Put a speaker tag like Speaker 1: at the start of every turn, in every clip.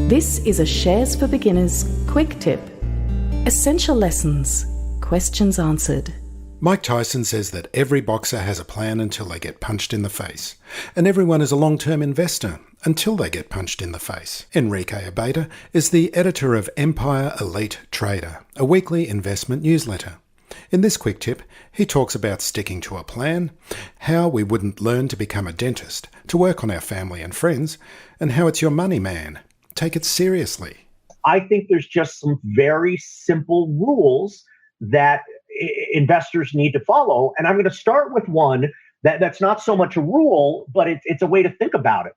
Speaker 1: This is a Shares for Beginners quick tip. Essential lessons. Questions answered.
Speaker 2: Mike Tyson says that every boxer has a plan until they get punched in the face, and everyone is a long-term investor until they get punched in the face. Enrique Abeyta is the editor of Empire Elite Trader, a weekly investment newsletter. In this quick tip, he talks about sticking to a plan, how we wouldn't learn to become a dentist, to work on our family and friends, and how it's your money, man. Take it seriously.
Speaker 3: I think there's just some very simple rules that investors need to follow. And I'm going to start with one that's not so much a rule, but it's a way to think about it,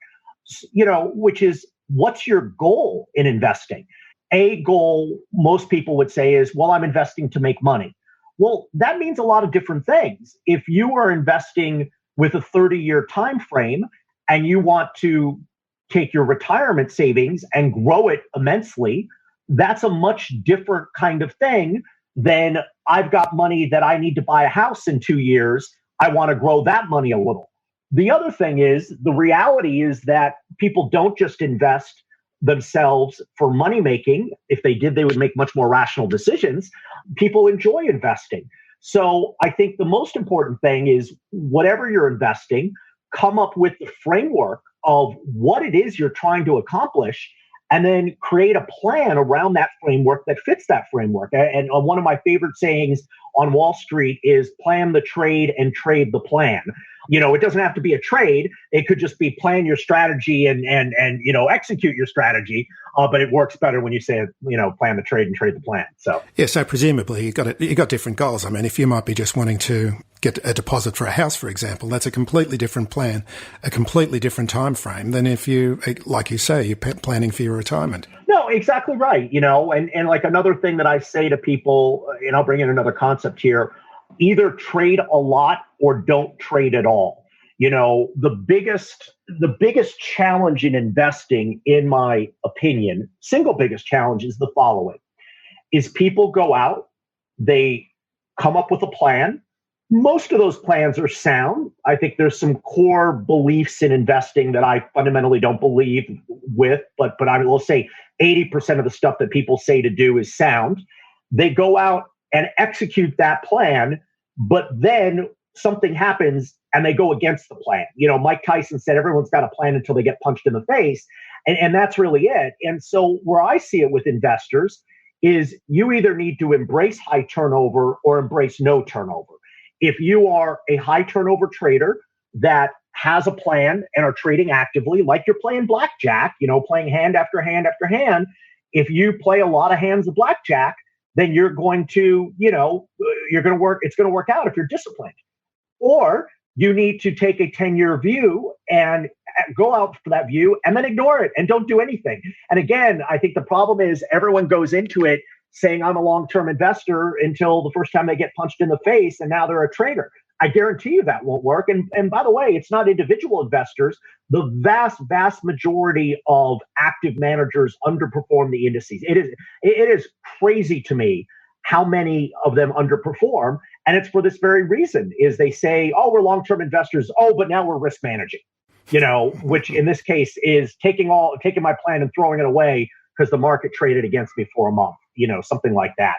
Speaker 3: which is, what's your goal in investing? A goal most people would say is, well, I'm investing to make money. Well, that means a lot of different things. If you are investing with a 30-year time frame and you want to take your retirement savings and grow it immensely, that's a much different kind of thing than, I've got money that I need to buy a house in 2 years. I want to grow that money a little. The other thing is, the reality is that people don't just invest themselves for money making. If they did, they would make much more rational decisions. People enjoy investing. So I think the most important thing is, whatever you're investing, come up with the framework of what it is you're trying to accomplish, and then create a plan around that framework that fits that framework. And one of my favorite sayings on Wall Street is, plan the trade and trade the plan. It doesn't have to be a trade. It could just be plan your strategy and execute your strategy. But it works better when you say, plan the trade and trade the plan. So
Speaker 2: presumably you got different goals. I mean, if you might be just wanting to get a deposit for a house, for example, that's a completely different plan, a completely different time frame than if you, like you say, you're planning for your retirement.
Speaker 3: No, exactly right. And like another thing that I say to people, and I'll bring in another concept here, either trade a lot or don't trade at all. The biggest challenge in investing, in my opinion, single biggest challenge, is the following: is people go out, they come up with a plan. Most of those plans are sound. I think there's some core beliefs in investing that I fundamentally don't believe with, but I will say 80% of the stuff that people say to do is sound. They go out and execute that plan, but then something happens and they go against the plan. Mike Tyson said everyone's got a plan until they get punched in the face. And that's really it. And so where I see it with investors is, you either need to embrace high turnover or embrace no turnover. If you are a high turnover trader that has a plan and are trading actively, like you're playing blackjack, playing hand after hand after hand, if you play a lot of hands of blackjack, then you're going to, it's going to work out if you're disciplined. Or you need to take a 10-year view and go out for that view and then ignore it and don't do anything. And again, I think the problem is, everyone goes into it saying, I'm a long-term investor, until the first time they get punched in the face and now they're a trader. I guarantee you that won't work. And by the way, it's not individual investors. The vast, vast majority of active managers underperform the indices. It is crazy to me how many of them underperform. And it's for this very reason, is they say, oh, we're long-term investors. Oh, but now we're risk managing, which in this case is taking my plan and throwing it away because the market traded against me for a month, something like that.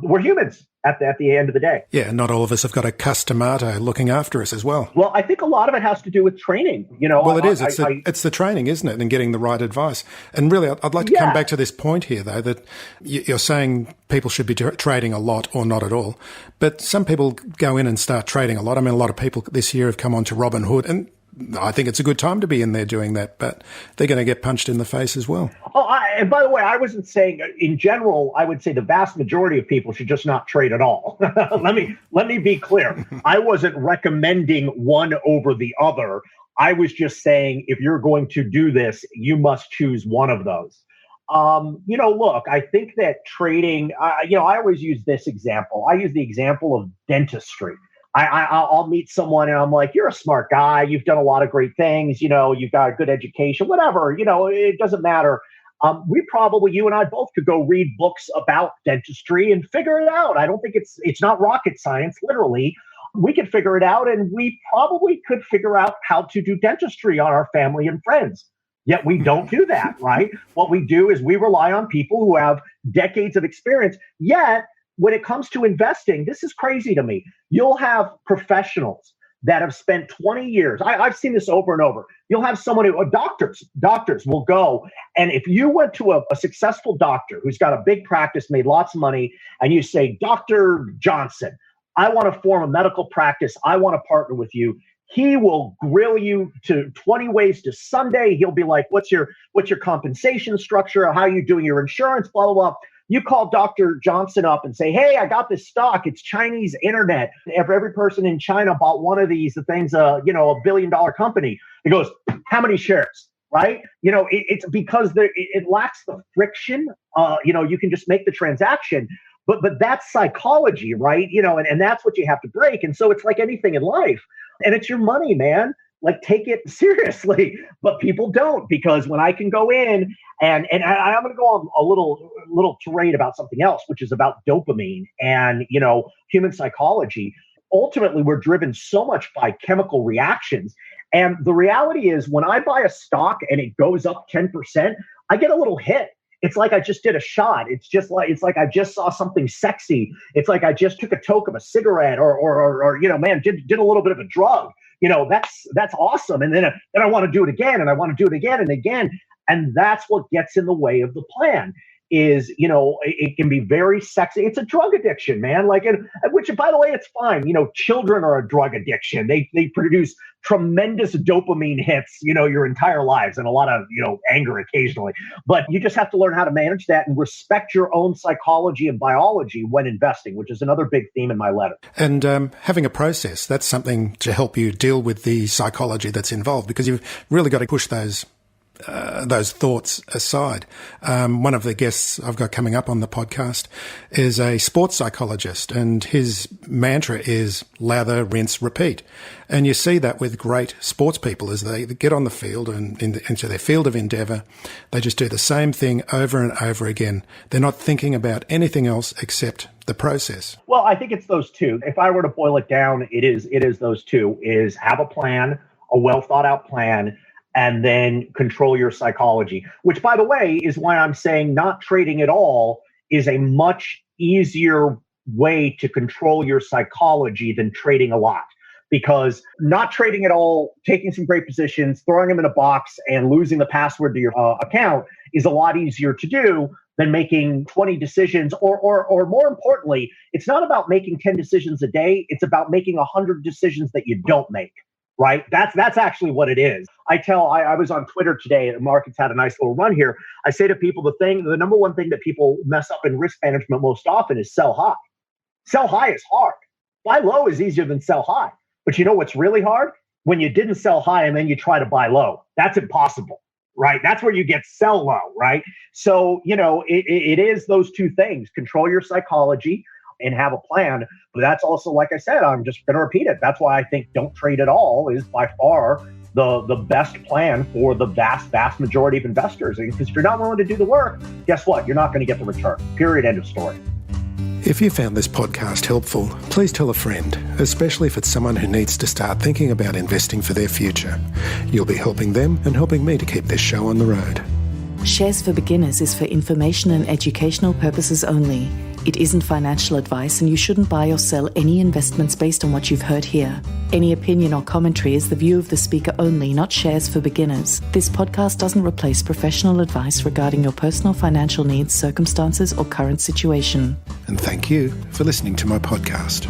Speaker 3: We're humans at the end of the day.
Speaker 2: Yeah, not all of us have got a customato looking after us as well.
Speaker 3: Well, I think a lot of it has to do with training.
Speaker 2: Well, it is. It's the training, isn't it? And getting the right advice. And really, I'd like to come back to this point here, though, that you're saying people should be trading a lot or not at all. But some people go in and start trading a lot. I mean, a lot of people this year have come on to Robinhood, and I think it's a good time to be in there doing that, but they're going to get punched in the face as well.
Speaker 3: And by the way, I wasn't saying, in general, I would say the vast majority of people should just not trade at all. Let me be clear. I wasn't recommending one over the other. I was just saying, if you're going to do this, you must choose one of those. Look, I think that trading, I always use this example. I use the example of dentistry. I'll meet someone and I'm like, you're a smart guy. You've done a lot of great things. You've got a good education, whatever, it doesn't matter. You and I both could go read books about dentistry and figure it out. I don't think it's not rocket science, literally. We could figure it out, and we probably could figure out how to do dentistry on our family and friends. Yet we don't do that, right? What we do is we rely on people who have decades of experience. Yet when it comes to investing, this is crazy to me. You'll have professionals that have spent 20 years. I've seen this over and over. You'll have someone who, doctors will go. And if you went to a successful doctor who's got a big practice, made lots of money, and you say, Dr. Johnson, I want to form a medical practice. I want to partner with you. He will grill you to 20 ways to Sunday. He'll be like, what's your compensation structure? How are you doing your insurance? Blah, blah, blah. You call Dr. Johnson up and say, hey, I got this stock. It's Chinese internet. If every person in China bought one of these, the thing's a $1 billion company. He goes, how many shares? Right? It's because it lacks the friction. You can just make the transaction. But that's psychology, right? And that's what you have to break. And so it's like anything in life. And it's your money, man. Like, take it seriously. But people don't, because when I can go in and I'm going to go on a little tirade about something else, which is about dopamine and, human psychology. Ultimately, we're driven so much by chemical reactions. And the reality is, when I buy a stock and it goes up 10%, I get a little hit. It's like I just did a shot. It's like I just saw something sexy. It's like I just took a toke of a cigarette or did a little bit of a drug. That's awesome. And then I want to do it again, and I want to do it again and again. And that's what gets in the way of the plan. Is, it can be very sexy. It's a drug addiction, man. Which, by the way, it's fine. Children are a drug addiction. They produce tremendous dopamine hits, your entire lives, and a lot of, anger occasionally. But you just have to learn how to manage that and respect your own psychology and biology when investing, which is another big theme in my letter.
Speaker 2: And having a process, that's something to help you deal with the psychology that's involved, because you've really got to push those thoughts aside. One of the guests I've got coming up on the podcast is a sports psychologist, and his mantra is lather, rinse, repeat. And you see that with great sports people as they get on the field and into their field of endeavour. They just do the same thing over and over again. They're not thinking about anything else except the process.
Speaker 3: Well, I think it's those two. If I were to boil it down, it is those two: is have a plan, a well thought out plan, and then control your psychology, which, by the way, is why I'm saying not trading at all is a much easier way to control your psychology than trading a lot. Because not trading at all, taking some great positions, throwing them in a box, and losing the password to your account is a lot easier to do than making 20 decisions. Or more importantly, it's not about making 10 decisions a day. It's about making 100 decisions that you don't make. Right? That's actually what it is. I was on Twitter today, and Markets had a nice little run here. I say to people, the number one thing that people mess up in risk management most often is sell high. Sell high is hard. Buy low is easier than sell high. But you know what's really hard? When you didn't sell high and then you try to buy low. That's impossible, right? That's where you get sell low, right? So, it is those two things. Control your psychology and have a plan. But that's also, like I said, I'm just going to repeat it. That's why I think don't trade at all is by far the best plan for the vast majority of investors. Because if you're not willing to do the work, guess what? You're not going to get the return. Period. End of story.
Speaker 2: If you found this podcast helpful, please tell a friend, especially if it's someone who needs to start thinking about investing for their future. You'll be helping them and helping me to keep this show on the road.
Speaker 1: Shares for Beginners is for information and educational purposes only. It isn't financial advice, and you shouldn't buy or sell any investments based on what you've heard here. Any opinion or commentary is the view of the speaker only, not Shares for Beginners. This podcast doesn't replace professional advice regarding your personal financial needs, circumstances, or current situation.
Speaker 2: And thank you for listening to my podcast.